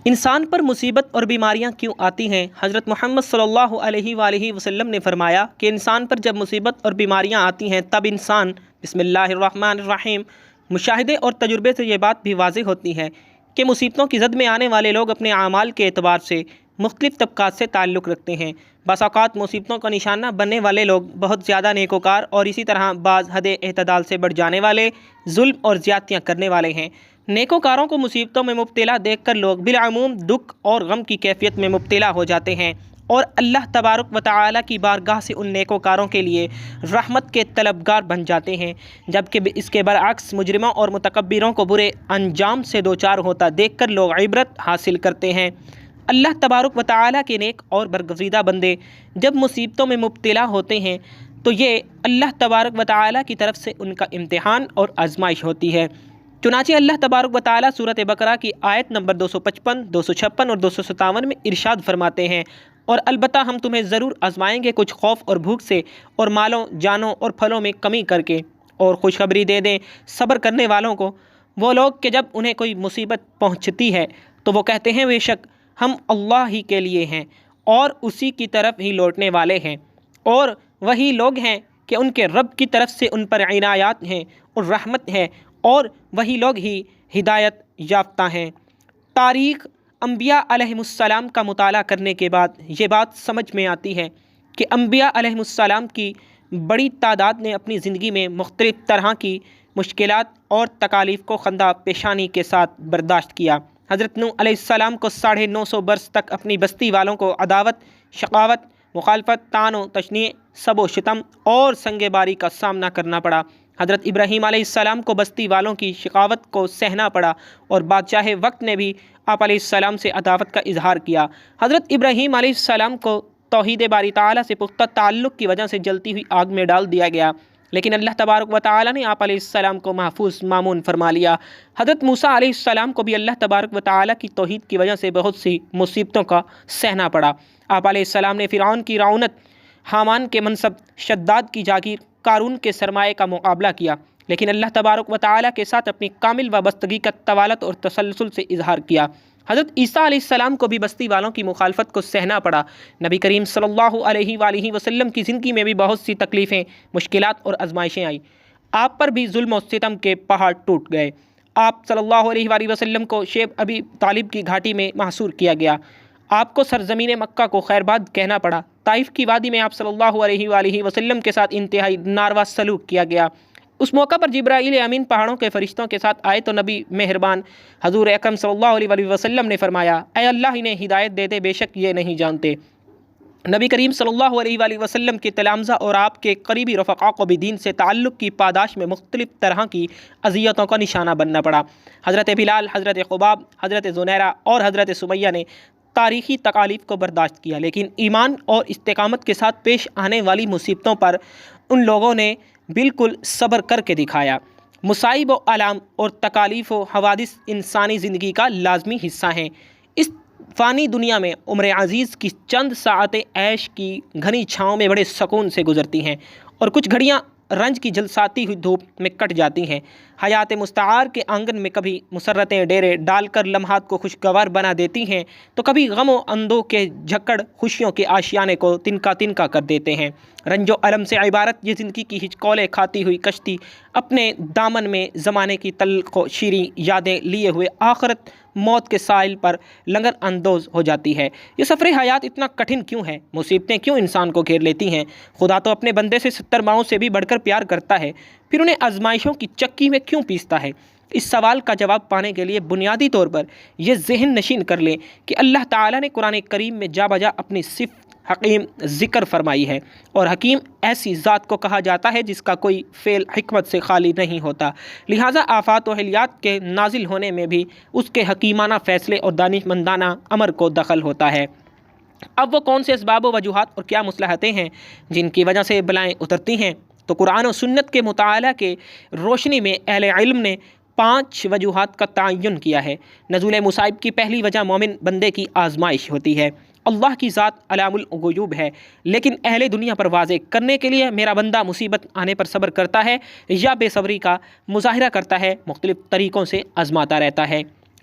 انسان پر مصیبت اور بیماریاں کیوں آتی ہیں؟ حضرت محمد صلی اللہ علیہ وآلہ وسلم نے فرمایا کہ انسان پر جب مصیبت اور بیماریاں آتی ہیں تب انسان بسم اللہ الرحمن الرحیم مشاہدے اور تجربے سے یہ بات بھی واضح ہوتی ہے کہ مصیبتوں کی زد میں آنے والے لوگ اپنے اعمال کے اعتبار سے مختلف طبقات سے تعلق رکھتے ہیں۔ بعض اوقات مصیبتوں کا نشانہ بننے والے لوگ بہت زیادہ نیکوکار اور اسی طرح بعض حد اعتدال سے بڑھ جانے والے ظلم اور زیادتیاں کرنے والے ہیں۔ نیکوکاروں کو مصیبتوں میں مبتلا دیکھ کر لوگ بالعموم دکھ اور غم کی کیفیت میں مبتلا ہو جاتے ہیں اور اللہ تبارک و تعالی کی بارگاہ سے ان نیکوکاروں کے لیے رحمت کے طلبگار بن جاتے ہیں، جبکہ اس کے برعکس مجرموں اور متکبروں کو برے انجام سے دوچار ہوتا دیکھ کر لوگ عبرت حاصل کرتے ہیں۔ اللہ تبارک و تعالی کے نیک اور برگزیدہ بندے جب مصیبتوں میں مبتلا ہوتے ہیں تو یہ اللہ تبارک و تعالی کی طرف سے ان کا امتحان اور آزمائش ہوتی ہے۔ چنانچہ اللہ تبارک و تعالی سورۃ بقرہ کی آیت نمبر 255، 256 اور 257 میں ارشاد فرماتے ہیں، اور البتہ ہم تمہیں ضرور آزمائیں گے کچھ خوف اور بھوک سے اور مالوں جانوں اور پھلوں میں کمی کر کے، اور خوشخبری دے دیں صبر کرنے والوں کو، وہ لوگ کہ جب انہیں کوئی مصیبت پہنچتی ہے تو وہ کہتے ہیں بے شک ہم اللہ ہی کے لیے ہیں اور اسی کی طرف ہی لوٹنے والے ہیں، اور وہی لوگ ہیں کہ ان کے رب کی طرف سے ان پر عنایات ہیں اور رحمت ہے، اور وہی لوگ ہی ہدایت یافتہ ہیں۔ تاریخ انبیاء علیہم السلام کا مطالعہ کرنے کے بعد یہ بات سمجھ میں آتی ہے کہ انبیاء علیہم السلام کی بڑی تعداد نے اپنی زندگی میں مختلف طرح کی مشکلات اور تکالیف کو خندہ پیشانی کے ساتھ برداشت کیا۔ حضرت نوح علیہ السلام کو 950 برس تک اپنی بستی والوں کو عداوت، شقاوت، مخالفت، طعن و تشنیع، سب و شتم اور سنگ باری کا سامنا کرنا پڑا۔ حضرت ابراہیم علیہ السلام کو بستی والوں کی شقاوت کو سہنا پڑا اور بادشاہ وقت نے بھی آپ علیہ السلام سے عداوت کا اظہار کیا۔ حضرت ابراہیم علیہ السلام کو توحید باری تعالیٰ سے پختہ تعلق کی وجہ سے جلتی ہوئی آگ میں ڈال دیا گیا، لیکن اللہ تبارک و تعالیٰ نے آپ علیہ السلام کو محفوظ مامون فرما لیا۔ حضرت موسیٰ علیہ السلام کو بھی اللہ تبارک و تعالیٰ کی توحید کی وجہ سے بہت سی مصیبتوں کا سہنا پڑا۔ آپ علیہ السلام نے فرعون کی رعونت، حامان کے منصب، شداد کی جاگیر، قارون کے سرمایے کا مقابلہ کیا، لیکن اللہ تبارک و تعالیٰ کے ساتھ اپنی کامل وابستگی کا طوالت اور تسلسل سے اظہار کیا۔ حضرت عیسیٰ علیہ السلام کو بھی بستی والوں کی مخالفت کو سہنا پڑا۔ نبی کریم صلی اللہ علیہ وآلہ وسلم کی زندگی میں بھی بہت سی تکلیفیں، مشکلات اور آزمائشیں آئیں۔ آپ پر بھی ظلم و ستم کے پہاڑ ٹوٹ گئے۔ آپ صلی اللہ علیہ وآلہ وسلم کو شیب ابی طالب کی گھاٹی میں محصور کیا گیا۔ آپ کو سرزمین مکہ کو خیرباد کہنا پڑا۔ طائف کی وادی میں آپ صلی اللہ علیہ وآلہ وسلم کے ساتھ انتہائی ناروا سلوک کیا گیا۔ اس موقع پر جبرائیل امین پہاڑوں کے فرشتوں کے ساتھ آئے تو نبی مہربان حضور اکرم صلی اللہ علیہ وآلہ وسلم نے فرمایا، اے اللہ انہیں ہدایت دے دے، بے شک یہ نہیں جانتے۔ نبی کریم صلی اللہ علیہ وآلہ وسلم کے تلامذہ اور آپ کے قریبی رفقا کو بھی دین سے تعلق کی پاداش میں مختلف طرح کی اذیتوں کا نشانہ بننا پڑا۔ حضرت بلال، حضرت خباب، حضرت زنیرہ اور حضرت سمیہ نے تاریخی تکالیف کو برداشت کیا، لیکن ایمان اور استقامت کے ساتھ پیش آنے والی مصیبتوں پر ان لوگوں نے بالکل صبر کر کے دکھایا۔ مصائب و آلام اور تکالیف و حوادث انسانی زندگی کا لازمی حصہ ہیں۔ اس فانی دنیا میں عمر عزیز کی چند ساعتیں عیش کی گھنی چھاؤں میں بڑے سکون سے گزرتی ہیں اور کچھ گھڑیاں رنج کی جھلساتی ہوئی دھوپ میں کٹ جاتی ہیں۔ حیات مستعار کے آنگن میں کبھی مسرتیں ڈیرے ڈال کر لمحات کو خوشگوار بنا دیتی ہیں تو کبھی غم و اندو کے جھکڑ خوشیوں کے آشیانے کو تنکا تنکا کر دیتے ہیں۔ رنج و علم سے عبارت یہ زندگی کی ہچکولے کھاتی ہوئی کشتی اپنے دامن میں زمانے کی تلخ و شیریں یادیں لیے ہوئے آخرت موت کے ساحل پر لنگر اندوز ہو جاتی ہے۔ یہ سفر حیات اتنا کٹھن کیوں ہے؟ مصیبتیں کیوں انسان کو گھیر لیتی ہیں؟ خدا تو اپنے بندے سے 70 ماؤں سے بھی بڑھ کر پیار کرتا ہے، پھر انہیں آزمائشوں کی چکی میں کیوں پیستا ہے؟ اس سوال کا جواب پانے کے لیے بنیادی طور پر یہ ذہن نشین کر لیں کہ اللہ تعالیٰ نے قرآن کریم میں جا بجا اپنی صفت حکیم ذکر فرمائی ہے، اور حکیم ایسی ذات کو کہا جاتا ہے جس کا کوئی فعل حکمت سے خالی نہیں ہوتا، لہٰذا آفات و حلیات کے نازل ہونے میں بھی اس کے حکیمانہ فیصلے اور دانشمندانہ امر کو دخل ہوتا ہے۔ اب وہ کون سے اسباب و وجوہات اور کیا مصلحتیں ہیں جن کی وجہ سے بلائیں اترتی ہیں؟ تو قرآن و سنت کے مطالعہ کے روشنی میں اہل علم نے 5 وجوہات کا تعین کیا ہے۔ نزول مصائب کی پہلی وجہ مومن بندے کی آزمائش ہوتی ہے۔ اللہ کی ذات علام الغیوب ہے، لیکن اہل دنیا پر واضح کرنے کے لیے میرا بندہ مصیبت آنے پر صبر کرتا ہے یا بے صبری کا مظاہرہ کرتا ہے، مختلف طریقوں سے آزماتا رہتا ہے۔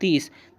30।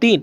3,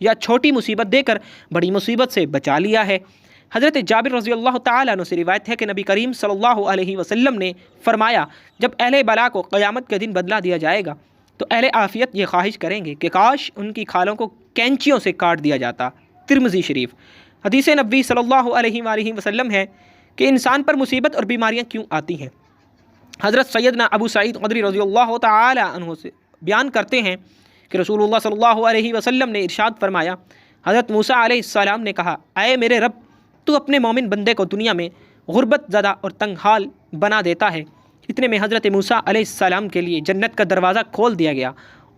یا چھوٹی مصیبت دے کر بڑی مصیبت سے بچا لیا ہے۔ حضرت جابر رضی اللہ تعالیٰ عنہ سے روایت ہے کہ نبی کریم صلی اللہ علیہ وسلم نے فرمایا، جب اہل بلا کو قیامت کے دن بدلہ دیا جائے گا تو اہل عافیت یہ خواہش کریں گے کہ کاش ان کی کھالوں کو کینچیوں سے کاٹ دیا جاتا۔ ترمذی شریف۔ حدیث نبوی صلی اللہ علیہ وآلہ وسلم ہے کہ انسان پر مصیبت اور بیماریاں کیوں آتی ہیں۔ حضرت سیدنا ابو سعید خدری رضی اللہ تعالی عنہ سے بیان کرتے ہیں کہ رسول اللہ صلی اللہ علیہ وسلم نے ارشاد فرمایا، حضرت موسیٰ علیہ السلام نے کہا، اے میرے رب، تو اپنے مومن بندے کو دنیا میں غربت زدہ اور تنگ حال بنا دیتا ہے۔ اتنے میں حضرت موسیٰ علیہ السلام کے لیے جنت کا دروازہ کھول دیا گیا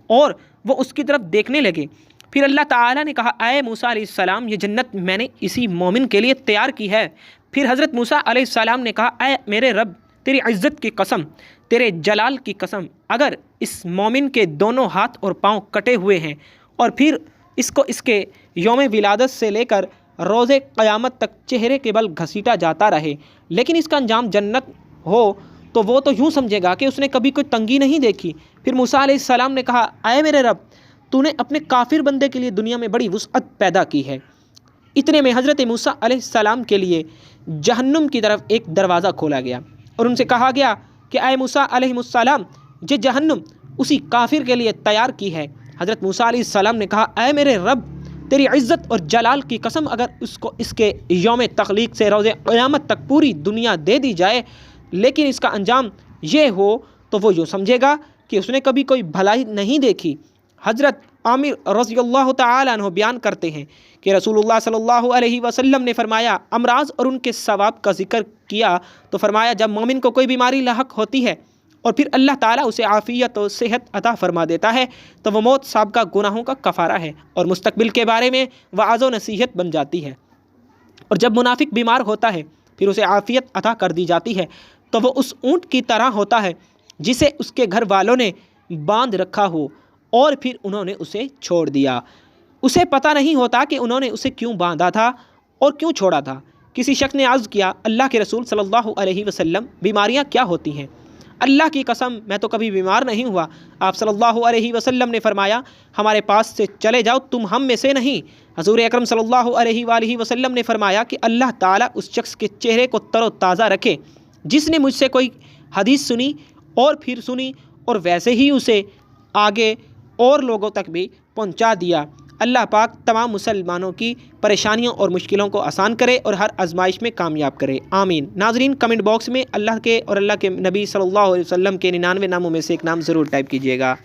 اور وہ اس کی طرف دیکھنے لگے۔ پھر اللہ تعالیٰ نے کہا، اے موسیٰ علیہ السلام، یہ جنت میں نے اسی مومن کے لیے تیار کی ہے۔ پھر حضرت موسیٰ علیہ السلام نے کہا، اے میرے رب، تیری عزت کی قسم، تیرے جلال کی قسم، اگر اس مومن کے دونوں ہاتھ اور پاؤں کٹے ہوئے ہیں اور پھر اس کو اس کے یوم ولادت سے لے کر روز قیامت تک چہرے کے بل گھسیٹا جاتا رہے لیکن اس کا انجام جنت ہو تو وہ تو یوں سمجھے گا کہ اس نے کبھی کوئی تنگی نہیں دیکھی۔ پھر موسیٰ علیہ السلام نے کہا، اے میرے رب، تو نے اپنے کافر بندے کے لیے دنیا میں بڑی وسعت پیدا کی ہے۔ اتنے میں حضرت موسیٰ علیہ السلام کے لیے جہنم کی طرف ایک دروازہ کھولا گیا اور ان سے کہا گیا کہ اے موسیٰ علیہ السلام، یہ جہنم اسی کافر کے لیے تیار کی ہے۔ حضرت موسیٰ علیہ السلام نے کہا، اے میرے رب، تیری عزت اور جلال کی قسم، اگر اس کو اس کے یوم تخلیق سے روز قیامت تک پوری دنیا دے دی جائے لیکن اس کا انجام یہ ہو تو وہ یوں سمجھے گا کہ اس نے کبھی کوئی بھلائی نہیں دیکھی۔ حضرت عامر رضی اللہ تعالیٰ عنہ بیان کرتے ہیں کہ رسول اللہ صلی اللہ علیہ وسلم نے فرمایا، امراض اور ان کے ثواب کا ذکر کیا تو فرمایا، جب مومن کو کوئی بیماری لاحق ہوتی ہے اور پھر اللہ تعالیٰ اسے عافیت و صحت عطا فرما دیتا ہے تو وہ موت سابقہ گناہوں کا کفارہ ہے اور مستقبل کے بارے میں وعظ و نصیحت بن جاتی ہے۔ اور جب منافق بیمار ہوتا ہے پھر اسے عافیت عطا کر دی جاتی ہے تو وہ اس اونٹ کی طرح ہوتا ہے جسے اس کے گھر والوں نے باندھ رکھا ہو اور پھر انہوں نے اسے چھوڑ دیا۔ اسے پتہ نہیں ہوتا کہ انہوں نے اسے کیوں باندھا تھا اور کیوں چھوڑا تھا۔ کسی شخص نے عرض کیا، اللہ کے رسول صلی اللہ علیہ وسلم، بیماریاں کیا ہوتی ہیں؟ اللہ کی قسم، میں تو کبھی بیمار نہیں ہوا۔ آپ صلی اللہ علیہ وسلم نے فرمایا، ہمارے پاس سے چلے جاؤ، تم ہم میں سے نہیں۔ حضور اکرم صلی اللہ علیہ وآلہ وسلم نے فرمایا کہ اللہ تعالیٰ اس شخص کے چہرے کو تر و تازہ رکھے جس نے مجھ سے کوئی حدیث سنی اور پھر سنی اور ویسے ہی اسے آگے اور لوگوں تک بھی پہنچا دیا۔ اللہ پاک تمام مسلمانوں کی پریشانیوں اور مشکلوں کو آسان کرے اور ہر آزمائش میں کامیاب کرے، آمین۔ ناظرین، کمنٹ باکس میں اللہ کے اور اللہ کے نبی صلی اللہ علیہ وسلم کے 99 ناموں میں سے ایک نام ضرور ٹائپ کیجیے گا۔